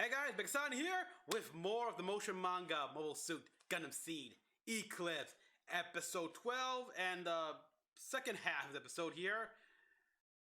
Hey guys, Mecha-san here with more of the motion manga Mobile Suit Gundam Seed Eclipse Episode 12 and the second half of the episode here.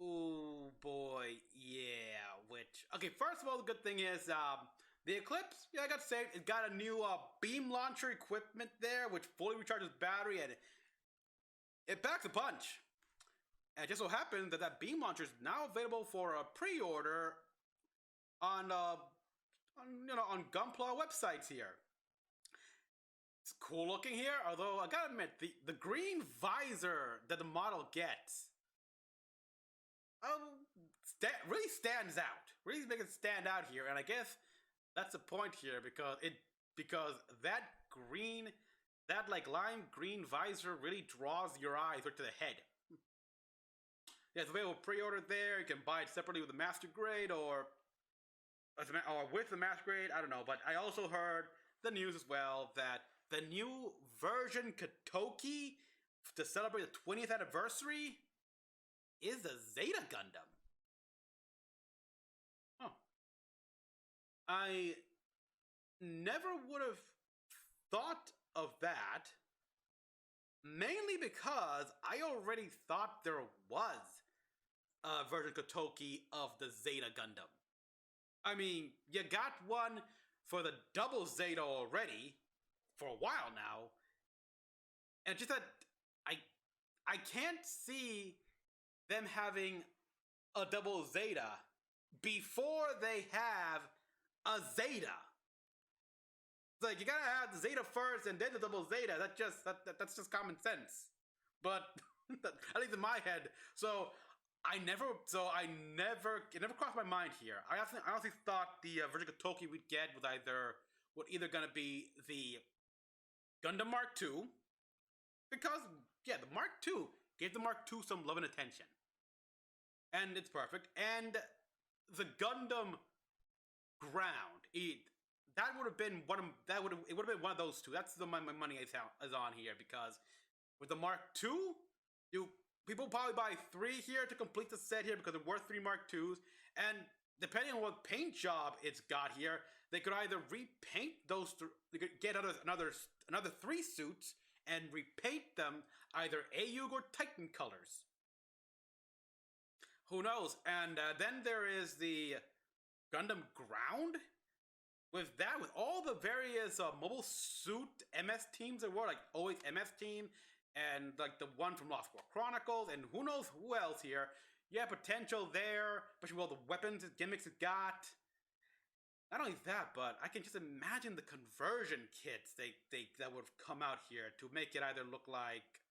Oh boy, yeah, okay, first of all, the good thing is, the Eclipse, I got to say, it got a new beam launcher equipment there, which fully recharges battery and it packs a punch. And it just so happens that that beam launcher is now available for a pre-order on Gunpla websites here. It's cool looking here, although I gotta admit, the green visor that the model gets really stands out. Really makes it stand out here, and I guess that's the point here because that lime green visor really draws your eyes right to the head. Yeah, it's available pre-order there. You can buy it separately with the master grade or with the master grade, I don't know. But I also heard the news as well that the new version Kotoki to celebrate the 20th anniversary is the Zeta Gundam. Huh. I never would have thought of that, mainly because I already thought there was a version Kotoki of the Zeta Gundam. I mean, you got one for the double Zeta already for a while now, and just that I can't see them having a double Zeta before they have a Zeta. It's like, you gotta have the Zeta first and then the double Zeta. That's just common sense. But at least in my head. It never crossed my mind here. I honestly thought the version Kotoki we'd get would either gonna be the Gundam Mark II, because yeah, the Mark II gave the Mark II some love and attention, and it's perfect. And the Gundam Ground, that would have been one of those two. That's my money is on here, because with the Mark II, people probably buy 3 here to complete the set here because they're worth 3 Mark IIs, and depending on what paint job it's got here, they could either repaint those, they could get another 3 suits and repaint them either AUG or Titan colors. Who knows? And then there is the Gundam Ground. With all the various mobile suit MS teams there were, like always MS team, and like the one from Lost War Chronicles, and who knows who else here. Yeah, potential there, especially with all the weapons and gimmicks it got. Not only that, but I can just imagine the conversion kits that would have come out here to make it either look like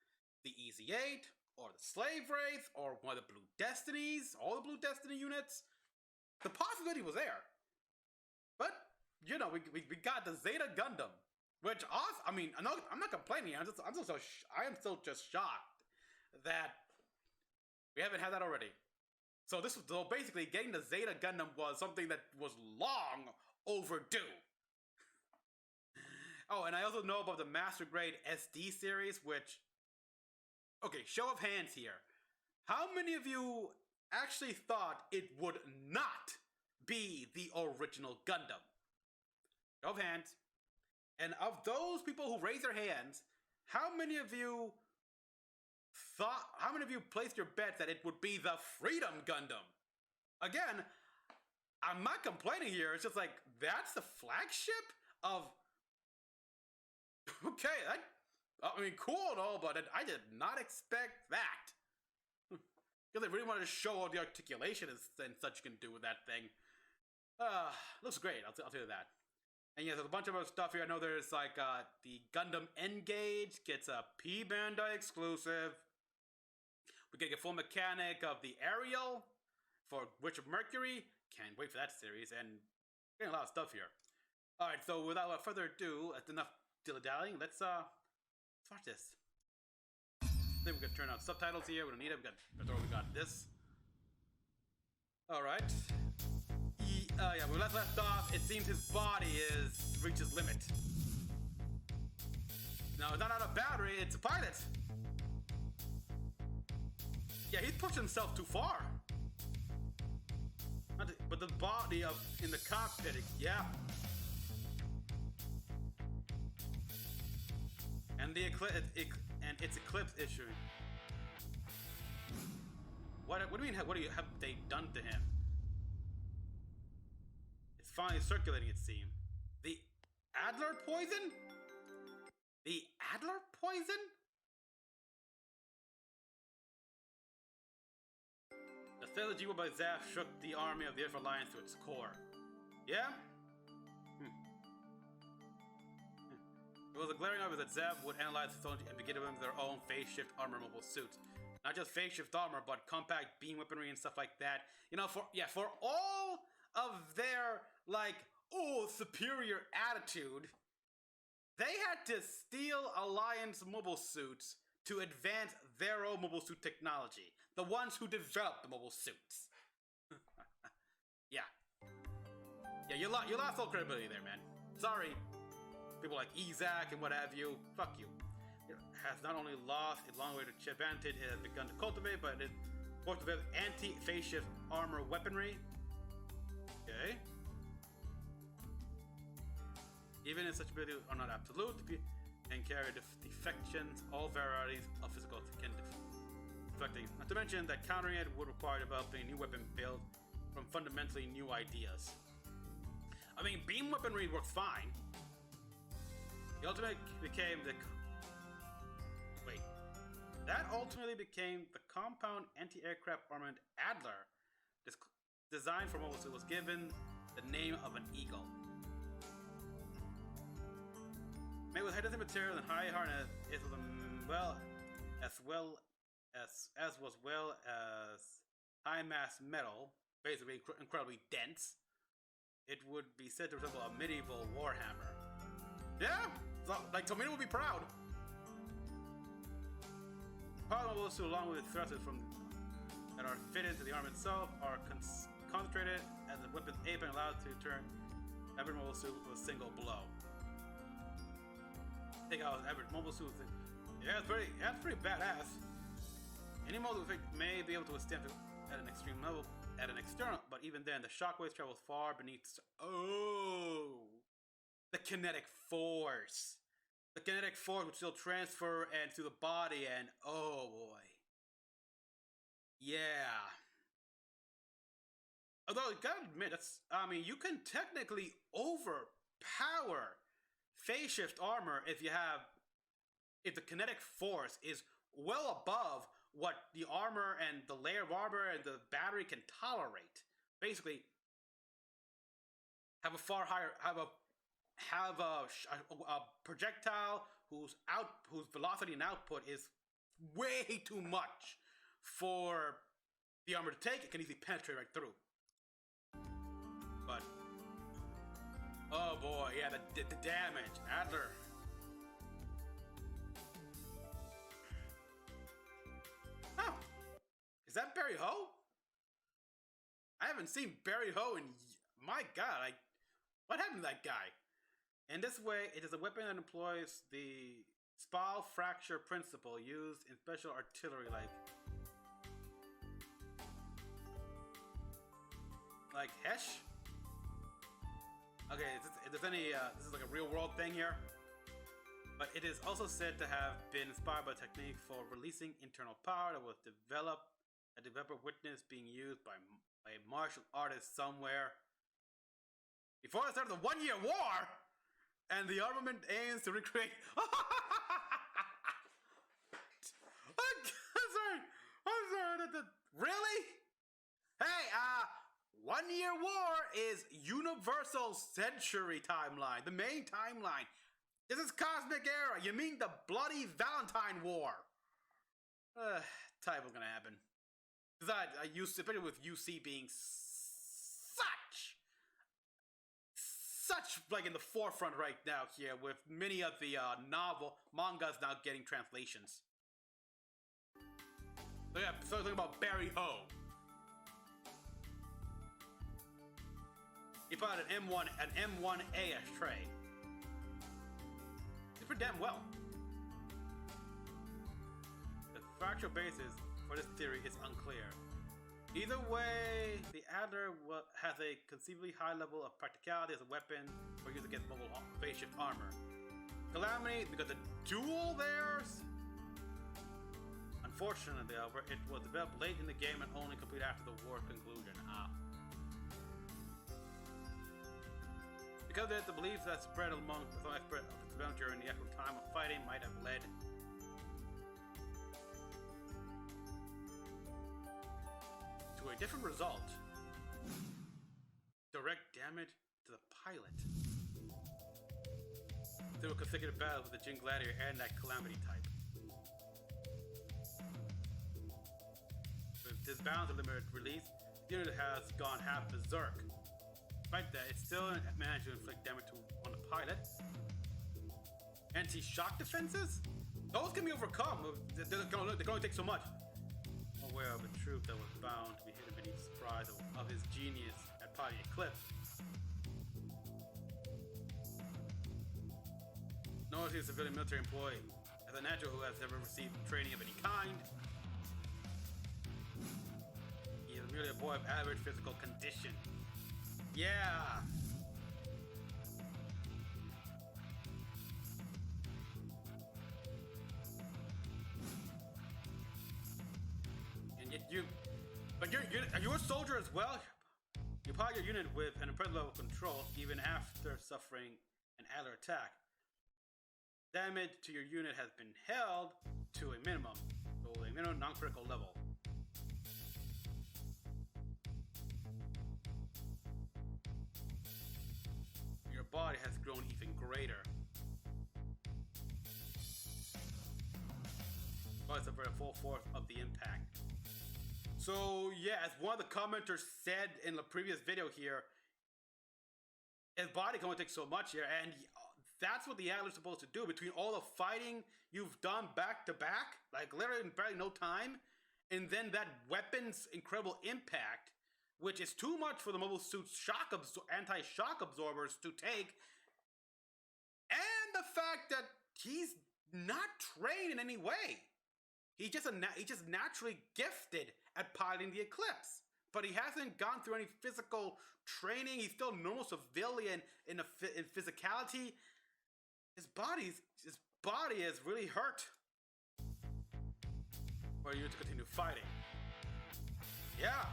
the EZ-8, or the Slave Wraith, or one of the Blue Destinies, all the Blue Destiny units. The possibility was there. But, you know, we got the Zeta Gundam. Which, I mean, I'm not complaining. I am still just shocked that we haven't had that already. So basically, getting the Zeta Gundam was something that was long overdue. Oh, and I also know about the Master Grade SD series, which, okay, show of hands here. How many of you actually thought it would not be the original Gundam? Show of hands. And of those people who raised their hands, how many of you placed your bet that it would be the Freedom Gundam? Again, I'm not complaining here. It's just like, that's the flagship of... Okay, I mean, cool and all, but I did not expect that. Because they really wanted to show all the articulation and such you can do with that thing. Looks great, I'll tell you that. And yeah, there's a bunch of other stuff here. I know there's like the Gundam N-Gage gets a P-Bandai exclusive. We get a full mechanic of the Ariel for Witch of Mercury. Can't wait for that series, and getting a lot of stuff here. Alright, so without further ado, that's enough dilly-dallying. Let's watch this. I think we can turn on subtitles here. We don't need it. We got this. Alright. Yeah, when we left off, it seems his body reached his limit. No, it's not out of battery, it's a pilot. Yeah, he's pushed himself too far. but the body of in the cockpit, yeah. And the its Eclipse issue. What do you mean? What have they done to him? It's finally circulating, it seems. The Adler poison? The Adler poison? The failed Jiwa by Zaf shook the army of the Earth Alliance to its core. Yeah? It was a glaring obvious that Zev would analyze its own and begin to build their own phase shift armor mobile suits. Not just phase shift armor, but compact beam weaponry and stuff like that. You know, for all of their, like, superior attitude, they had to steal Alliance mobile suits to advance their own mobile suit technology. The ones who developed the mobile suits. Yeah. Yeah, you lost all credibility there, man. Sorry. People like Izak and what have you, fuck you. It has not only lost its long way to advantage it has begun to cultivate, but it cultivates anti-phase shift armor weaponry. Okay. Even if such abilities are not absolute, and carry defections, all varieties of physical can deflecting. Not to mention that countering it would require developing a new weapon build from fundamentally new ideas. I mean, beam weaponry works fine. The ultimate became the... Wait. That ultimately became the compound anti-aircraft armament Adler. This design for mobile suit was given the name of an eagle. Made with high-density material and high hardness, it was as well as high-mass metal, basically incredibly dense. It would be said to resemble a medieval warhammer. Yeah! So, like, Tomino would be proud. Part of the mobile suit, along with its thrusters that are fitted to the arm itself, are concentrated as the weapon's ape and allowed to turn every mobile suit with a single blow. Take out average mobile suit. Yeah, that's pretty badass. Any mobile suit may be able to withstand at an extreme level, at an external, but even then, the shockwaves travel far beneath. The kinetic force. The kinetic force would still transfer and to the body, and oh boy. Yeah. Although, I gotta admit, you can technically overpower phase shift armor if the kinetic force is well above what the armor and the layer of armor and the battery can tolerate. Basically, have a projectile whose velocity and output is way too much for the armor to take. It can easily penetrate right through. But oh boy, yeah, the damage, Adler. Oh, is that Barry Ho? I haven't seen Barry Ho in my god. What happened to that guy? In this way, it is a weapon that employs the spall fracture principle used in special artillery like Hesh? Okay, is this like a real world thing here? But it is also said to have been inspired by a technique for releasing internal power that was a developer witnessed being used by a martial artist somewhere. Before the start of the 1 Year War, and the armament aims to recreate. I'm sorry. Really? Hey, 1 Year War is Universal Century timeline, the main timeline. This is Cosmic Era. You mean the Bloody Valentine War? Type was gonna happen. Besides, especially with UC being such like in the forefront right now here, with many of the mangas now getting translations. So yeah, so talking about Barry Ho. He put out an M1A ashtray. Did pretty damn well. The factual basis for this theory is unclear. Either way, the Adler has a conceivably high level of practicality as a weapon for use against mobile phase shift armor. Calamity, because the duel theirs. Unfortunately, however, it was developed late in the game and only complete after the war conclusion. Because the beliefs that spread among some experts of its development during the actual time of fighting might have led to a different result. Direct damage to the pilot through consecutive battles with the Jin Gladiator and that Calamity type. With this balance of limited release, the unit has gone half berserk. Despite that, it still managed to inflict damage on the pilot. Anti-shock defenses? Those can be overcome. They can only take so much. Aware of a troop that was bound to be hidden beneath the surprise of his genius at Party Eclipse. Notice he's a civilian military employee. As a natural who has never received training of any kind, he is merely a boy of average physical condition. Yeah! And yet you're a soldier as well? You power your unit with an impressive level of control even after suffering an Adler attack. Damage to your unit has been held to a minimum, so a minimum non-critical level. Your body has grown even greater. But suffered a full force of the impact. So yeah, as one of the commenters said in the previous video here, his body can only take so much here, and that's what the Adler's supposed to do. Between all the fighting you've done back to back, like literally in barely no time, and then that weapon's incredible impact, which is too much for the mobile suit's anti-shock absorbers to take, and the fact that he's not trained in any way. He's just naturally gifted at piloting the Eclipse, but he hasn't gone through any physical training. He's still a normal civilian in physicality. His body is really hurt. For you to continue fighting. Yeah.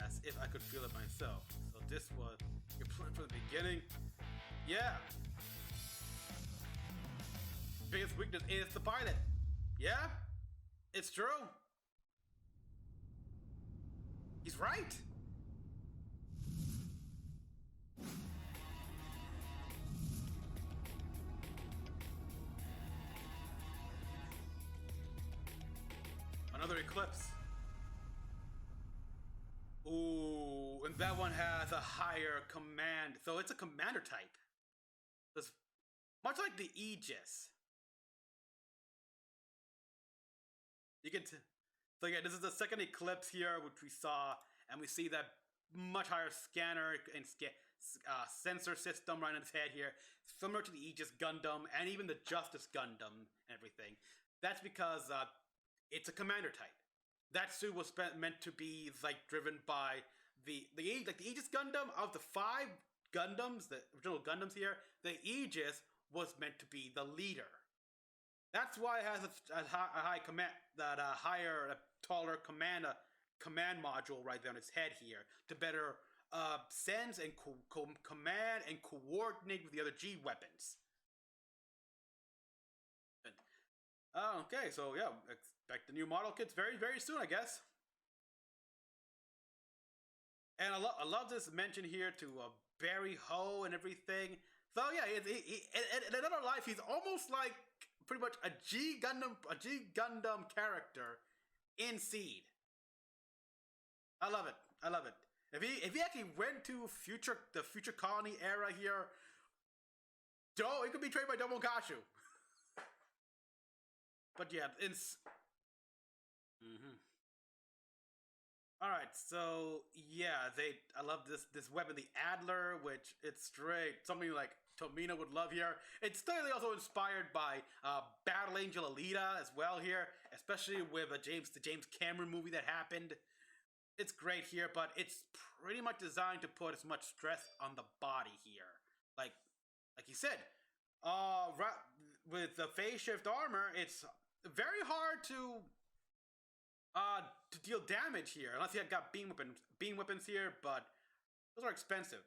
As if I could feel it myself. So this was your plan from the beginning. Yeah. Biggest weakness is the pilot. Yeah, it's true. He's right. Another Eclipse. Ooh, and that one has a higher command. So it's a commander type. It's much like the Aegis. So yeah, this is the second Eclipse here, which we saw, and we see that much higher scanner and sensor system right in its head here, similar to the Aegis Gundam and even the Justice Gundam and everything. That's because it's a commander type. That suit was meant to be like driven by the Aegis Gundam. Of the 5 Gundams, the original Gundams here, the Aegis was meant to be the leader. That's why it has a high command, taller command module right there on its head here to better sense and command and coordinate with the other G weapons. Okay, so yeah, expect the new model kits very, very soon, I guess. And I love this mention here to Barry Ho and everything. So yeah, in another life, he's almost like pretty much a G Gundam character in Seed. I love it. I love it. If he actually went to the future colony era here, he could be trained by Domokashu. But yeah, All right, so yeah, I love this weapon, the Adler, which it's straight something like Tomino would love here. It's clearly also inspired by Battle Angel Alita as well here, especially with the James Cameron movie that happened. It's great here, but it's pretty much designed to put as much stress on the body here. Like he said, with the phase shift armor, it's very hard to deal damage here, unless you got beam weapons here, but those are expensive.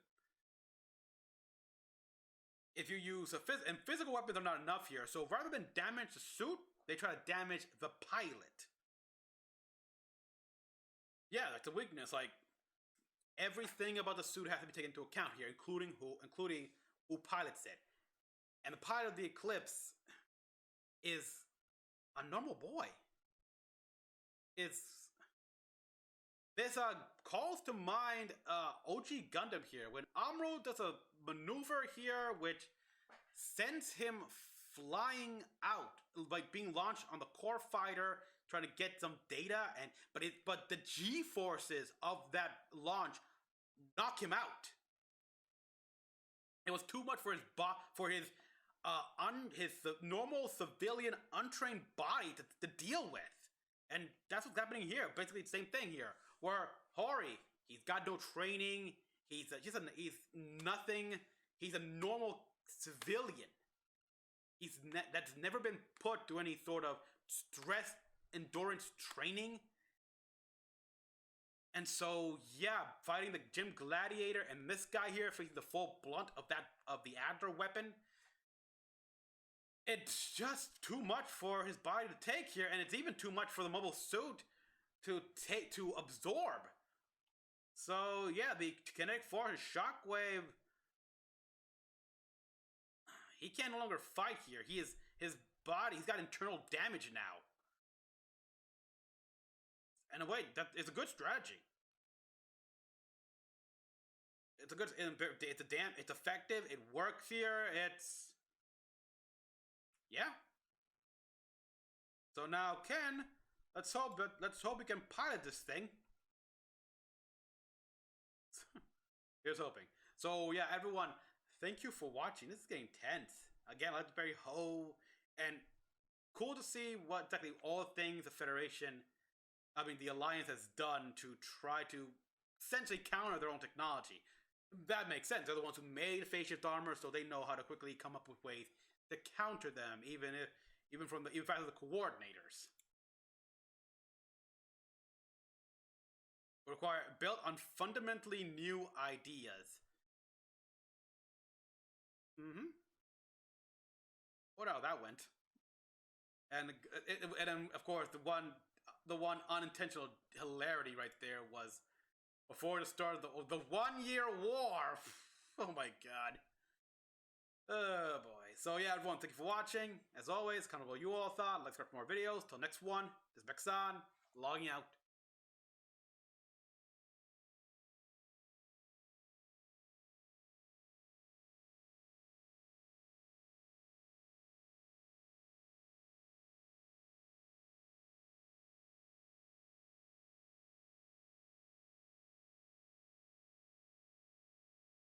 If you use and physical weapons are not enough here, so rather than damage the suit, they try to damage the pilot. Yeah, that's a weakness. Like, everything about the suit has to be taken into account here, including who pilots it. And the pilot of the Eclipse is a normal boy. This calls to mind OG Gundam here, when Amuro does a maneuver here which sends him flying out, like being launched on the core fighter, trying to get some data, but the G forces of that launch knock him out. It was too much for his normal civilian untrained body to deal with. And that's what's happening here. Basically the same thing here. Where Hori, he's got no training, he's nothing, he's a normal civilian. That's never been put to any sort of stress endurance training. And so, yeah, fighting the Gym Gladiator and this guy here facing the full blunt of the Adler weapon, it's just too much for his body to take here, and it's even too much for the mobile suit to absorb. So yeah, the kinetic force, shockwave, he can no longer fight here. His body, he's got internal damage now. In a way, it's a good strategy. It's effective. It works here. Yeah. So now, Ken, let's hope we can pilot this thing. Here's hoping. So yeah, everyone, thank you for watching. This is getting tense. Again, Legendary Ho, and cool to see what exactly all things the Alliance has done to try to essentially counter their own technology. That makes sense. They're the ones who made phase shift armor, so they know how to quickly come up with ways to counter them, even from the coordinators. Built on fundamentally new ideas. What how that went. And then, of course, the one unintentional hilarity right there was before the start of the 1-year war. Oh my god. Oh boy. So yeah, everyone, thank you for watching. As always, comment below you all thought. Let's start more videos. Till next one, this is Mecha-san, logging out.